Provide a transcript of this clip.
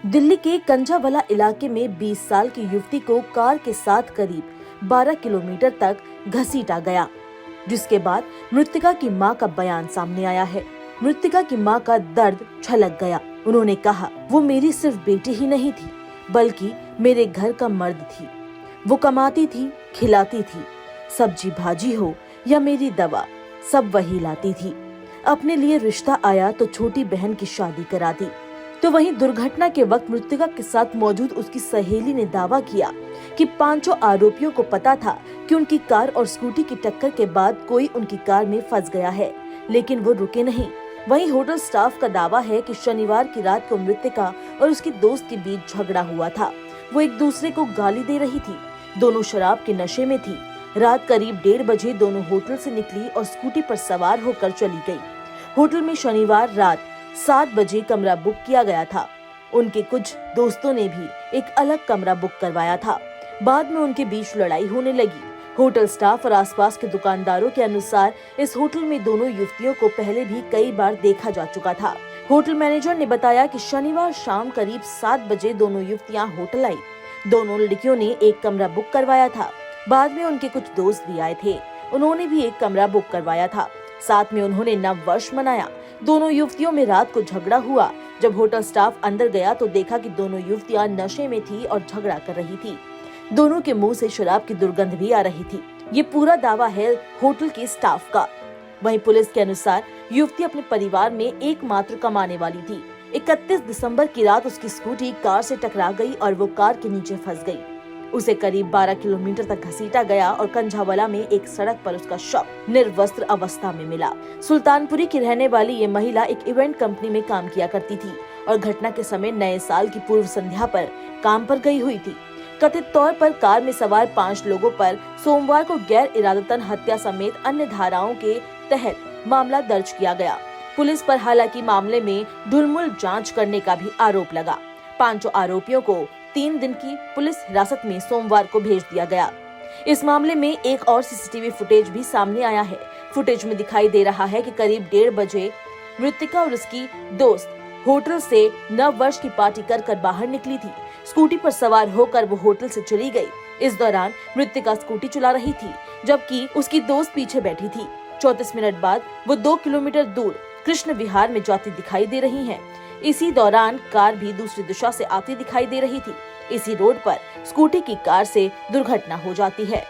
दिल्ली के कंझावाला इलाके में 20 साल की युवती को कार के साथ करीब 12 किलोमीटर तक घसीटा गया, जिसके बाद मृतका की मां का बयान सामने आया है। मृतका की मां का दर्द छलक गया। उन्होंने कहा, वो मेरी सिर्फ बेटी ही नहीं थी, बल्कि मेरे घर का मर्द थी। वो कमाती थी, खिलाती थी, सब्जी भाजी हो या मेरी दवा, सब वही लाती थी। अपने लिए रिश्ता आया तो छोटी बहन की शादी करा दी। तो वहीं दुर्घटना के वक्त मृतका के साथ मौजूद उसकी सहेली ने दावा किया कि पांचों आरोपियों को पता था कि उनकी कार और स्कूटी की टक्कर के बाद कोई उनकी कार में फंस गया है, लेकिन वो रुके नहीं। वहीं होटल स्टाफ का दावा है कि शनिवार की रात को मृतका और उसके दोस्त के बीच झगड़ा हुआ था। वो एक दूसरे को गाली दे रही थी। दोनों शराब के नशे में थी। रात करीब 1:30 बजे दोनों होटल से निकली और स्कूटी पर सवार होकर चली गई। होटल में शनिवार रात 7 बजे कमरा बुक किया गया था। उनके कुछ दोस्तों ने भी एक अलग कमरा बुक करवाया था। बाद में उनके बीच लड़ाई होने लगी। होटल स्टाफ और आसपास के दुकानदारों के अनुसार इस होटल में दोनों युवतियों को पहले भी कई बार देखा जा चुका था। होटल मैनेजर ने बताया कि शनिवार शाम करीब 7 बजे दोनों युवतियां होटल आई। दोनों लड़कियों ने एक कमरा बुक करवाया था। बाद में उनके कुछ दोस्त भी आए थे, उन्होंने भी एक कमरा बुक करवाया था। साथ में उन्होंने नव वर्ष मनाया। दोनों युवतियों में रात को झगड़ा हुआ। जब होटल स्टाफ अंदर गया तो देखा कि दोनों युवतियां नशे में थी और झगड़ा कर रही थी। दोनों के मुंह से शराब की दुर्गंध भी आ रही थी। ये पूरा दावा है होटल के स्टाफ का। वहीं पुलिस के अनुसार युवती अपने परिवार में एकमात्र कमाने वाली थी। 31 दिसंबर की रात उसकी स्कूटी कार से टकरा गई और वो कार के नीचे फंस गई। उसे करीब 12 किलोमीटर तक घसीटा गया और कंझावाला में एक सड़क पर उसका शव निर्वस्त्र अवस्था में मिला। सुल्तानपुरी की रहने वाली ये महिला एक इवेंट कंपनी में काम किया करती थी और घटना के समय नए साल की पूर्व संध्या पर काम पर गई हुई थी। कथित तौर पर कार में सवार 5 लोगों पर सोमवार को गैर इरादतन हत्या समेत अन्य धाराओं के तहत मामला दर्ज किया गया। पुलिस पर हालांकि मामले में ढुलमुल जांच करने का भी आरोप लगा। 5 आरोपियों को 3 दिन की पुलिस हिरासत में सोमवार को भेज दिया गया। इस मामले में एक और सीसीटीवी फुटेज भी सामने आया है। फुटेज में दिखाई दे रहा है कि करीब 1:30 बजे मृतका और उसकी दोस्त होटल से नव वर्ष की पार्टी कर बाहर निकली थी। स्कूटी पर सवार होकर वो होटल से चली गई। इस दौरान मृतका स्कूटी चला रही थी, जबकि उसकी दोस्त पीछे बैठी थी। 34 मिनट बाद वो 2 किलोमीटर दूर कृष्ण विहार में जाती दिखाई दे रही हैं। इसी दौरान कार भी दूसरी दिशा से आती दिखाई दे रही थी। इसी रोड पर स्कूटी की कार से दुर्घटना हो जाती है।